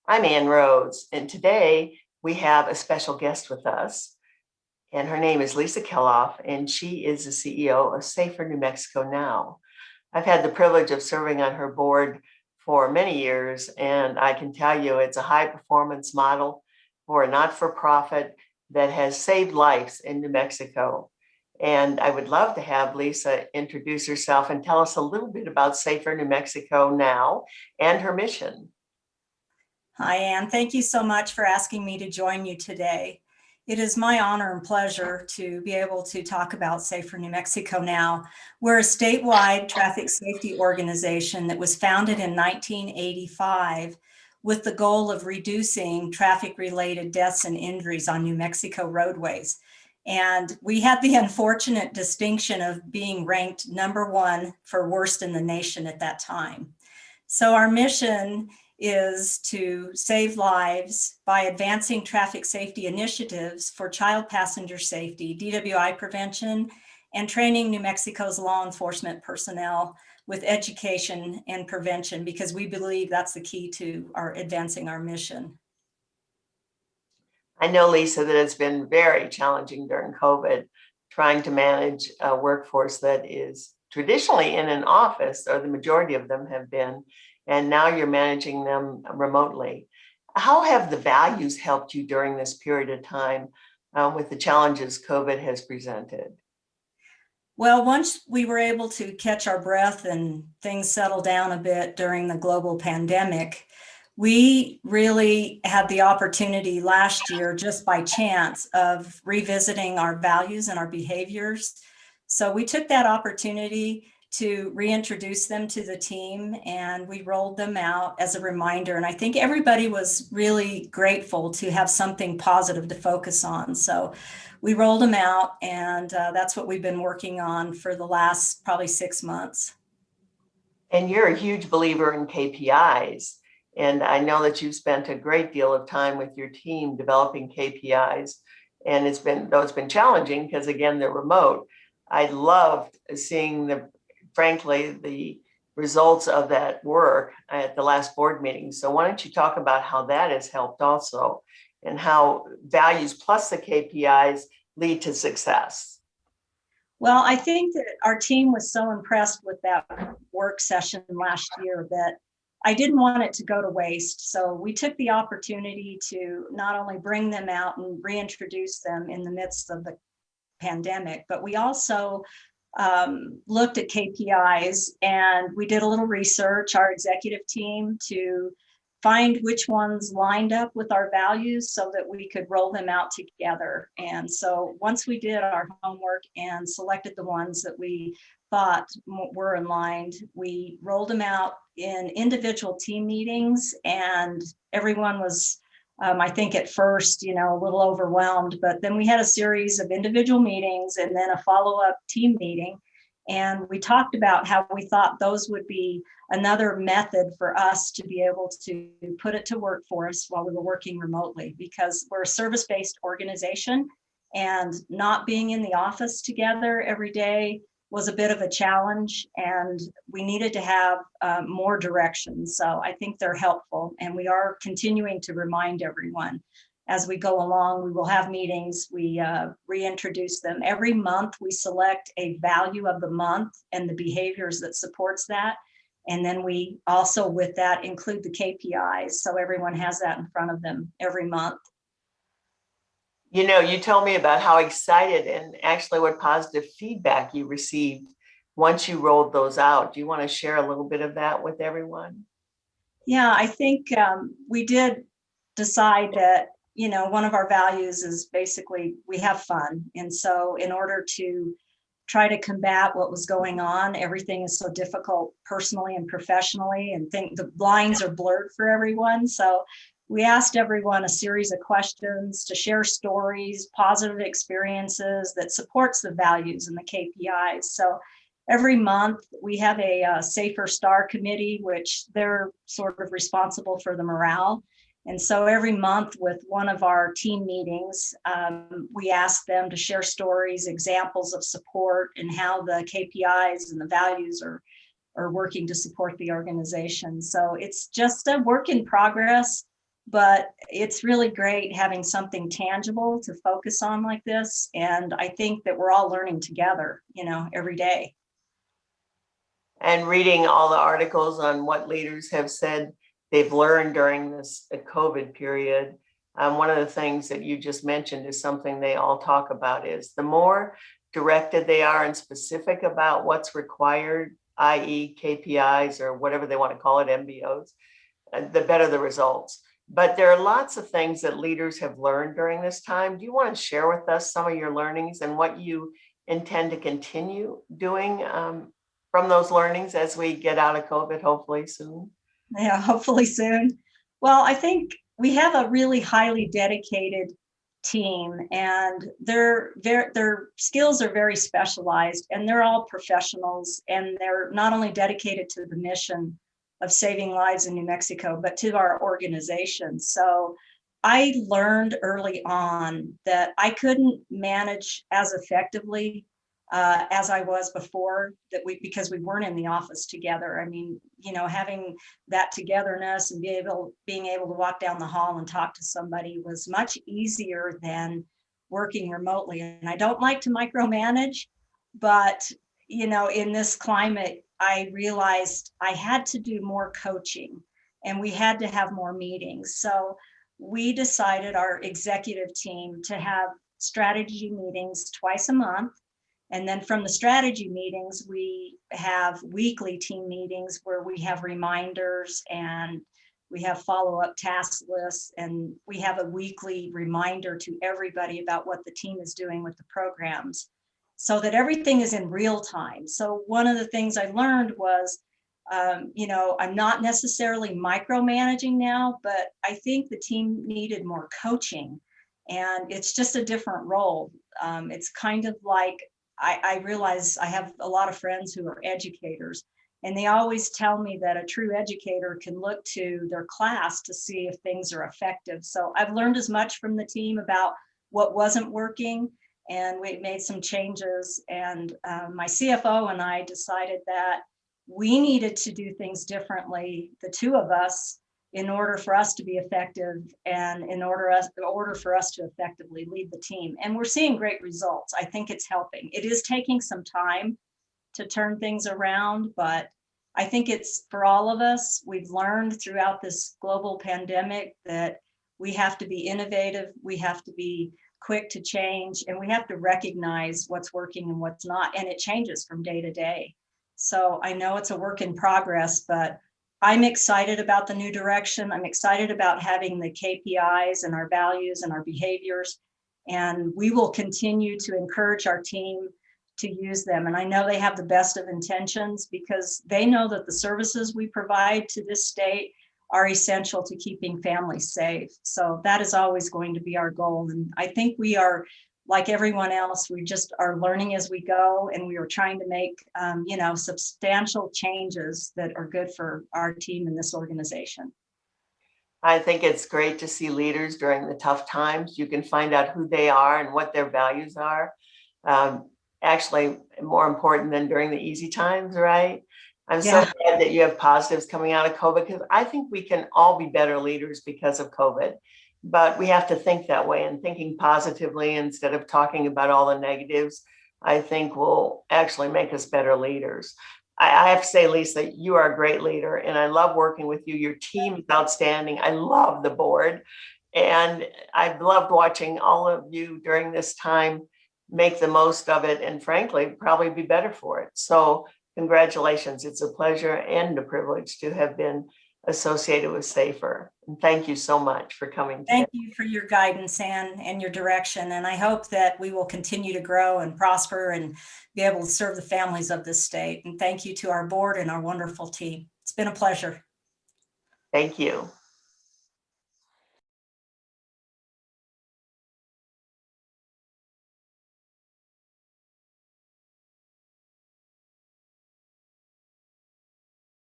I'm Ann Rhoades, and today we have a special guest with us, and her name is Lisa Kelloff, and she is the CEO of Safer New Mexico Now. I've had the privilege of serving on her board for many years, and I can tell you it's a high performance model for a not-for-profit that has saved lives in New Mexico. And I would love to have Lisa introduce herself and tell us a little bit about Safer New Mexico Now and her mission. Hi, Ann. Thank you so much for asking me to join you today. It is my honor and pleasure to be able to talk about Safer New Mexico Now. We're a statewide traffic safety organization that was founded in 1985 with the goal of reducing traffic-related deaths and injuries on New Mexico roadways. And we had the unfortunate distinction of being ranked #1 for worst in the nation at that time. So our mission is to save lives by advancing traffic safety initiatives for child passenger safety, DWI prevention, and training New Mexico's law enforcement personnel with education and prevention, because we believe that's the key to advancing our mission. I know, Lisa, that it's been very challenging during COVID, trying to manage a workforce that is traditionally in an office, or the majority of them have been, and now you're managing them remotely. How have the values helped you during this period of time with the challenges COVID has presented? Well, once we were able to catch our breath and things settled down a bit during the global pandemic, we really had the opportunity last year, just by chance, of revisiting our values and our behaviors. So we took that opportunity to reintroduce them to the team, and we rolled them out as a reminder. And I think everybody was really grateful to have something positive to focus on. So we rolled them out, and that's what we've been working on for the last probably 6 months. And you're a huge believer in KPIs. And I know that you've spent a great deal of time with your team developing KPIs. And though it's been challenging because, again, they're remote, I loved seeing frankly, the results of that work at the last board meeting. So why don't you talk about how that has helped also, and how values plus the KPIs lead to success? Well, I think that our team was so impressed with that work session last year that I didn't want it to go to waste. So we took the opportunity to not only bring them out and reintroduce them in the midst of the pandemic, but we also looked at KPIs, and we did a little research, our executive team, to find which ones lined up with our values so that we could roll them out together. And so once we did our homework and selected the ones that we thought were in line, we rolled them out in individual team meetings, and everyone was I think at first, a little overwhelmed, but then we had a series of individual meetings and then a follow-up team meeting. And we talked about how we thought those would be another method for us to be able to put it to work for us while we were working remotely, because we're a service-based organization, and not being in the office together every day was a bit of a challenge, and we needed to have more direction. So I think they're helpful, and we are continuing to remind everyone as we go along. We will have meetings, we reintroduce them. Every month we select a value of the month and the behaviors that supports that. And then we also, with that, include the KPIs, so everyone has that in front of them every month. You told me about how excited and actually what positive feedback you received once you rolled those out. Do you want to share a little bit of that with everyone? Yeah, I think we did decide that, one of our values is basically we have fun. And so in order to try to combat what was going on, everything is so difficult personally and professionally, and think the lines are blurred for everyone. So we asked everyone a series of questions to share stories, positive experiences that supports the values and the KPIs. So every month we have a Safer Star committee, which they're sort of responsible for the morale. And so every month with one of our team meetings, we ask them to share stories, examples of support, and how the KPIs and the values are working to support the organization. So it's just a work in progress. but it's really great having something tangible to focus on like this. And I think that we're all learning together, every day. And reading all the articles on what leaders have said they've learned during this COVID period, one of the things that you just mentioned is something they all talk about is the more directed they are and specific about what's required, i.e. KPIs or whatever they want to call it, MBOs, the better the results. But there are lots of things that leaders have learned during this time. Do you want to share with us some of your learnings and what you intend to continue doing from those learnings as we get out of COVID, hopefully soon? Yeah, hopefully soon. Well, I think we have a really highly dedicated team, and their skills are very specialized, and they're all professionals, and they're not only dedicated to the mission of saving lives in New Mexico, but to our organization. So I learned early on that I couldn't manage as effectively as I was before, because we weren't in the office together. I mean, having that togetherness and being able to walk down the hall and talk to somebody was much easier than working remotely. And I don't like to micromanage, but in this climate, I realized I had to do more coaching and we had to have more meetings. So we decided, our executive team, to have strategy meetings twice a month. And then from the strategy meetings, we have weekly team meetings where we have reminders and we have follow-up task lists, and we have a weekly reminder to everybody about what the team is doing with the programs, so that everything is in real time. So one of the things I learned was, I'm not necessarily micromanaging now, but I think the team needed more coaching, and it's just a different role. It's kind of like, I realize I have a lot of friends who are educators, and they always tell me that a true educator can look to their class to see if things are effective. So I've learned as much from the team about what wasn't working, and we made some changes. And my CFO and I decided that we needed to do things differently, the two of us, in order for us to be effective and in order for us to effectively lead the team. And we're seeing great results. I think it's helping. It is taking some time to turn things around, but I think it's for all of us. We've learned throughout this global pandemic that we have to be innovative, we have to be quick to change, and we have to recognize what's working and what's not, and it changes from day to day. So I know it's a work in progress, but I'm excited about the new direction. I'm excited about having the KPIs and our values and our behaviors, and we will continue to encourage our team to use them. And I know they have the best of intentions, because they know that the services we provide to this state are essential to keeping families safe. So that is always going to be our goal. And I think we are, like everyone else, we just are learning as we go, and we are trying to make substantial changes that are good for our team in this organization. I think it's great to see leaders during the tough times. You can find out who they are and what their values are. Actually, more important than during the easy times, right? I'm so glad that you have positives coming out of COVID, because I think we can all be better leaders because of COVID. But we have to think that way, and thinking positively instead of talking about all the negatives, I think will actually make us better leaders. I have to say, Lisa, you are a great leader, and I love working with you. Your team is outstanding. I love the board, and I've loved watching all of you during this time make the most of it, and frankly, probably be better for it. So congratulations. It's a pleasure and a privilege to have been associated with SAFER. And thank you so much for coming today. Thank you for your guidance, Ann, and your direction. And I hope that we will continue to grow and prosper and be able to serve the families of this state. And thank you to our board and our wonderful team. It's been a pleasure. Thank you.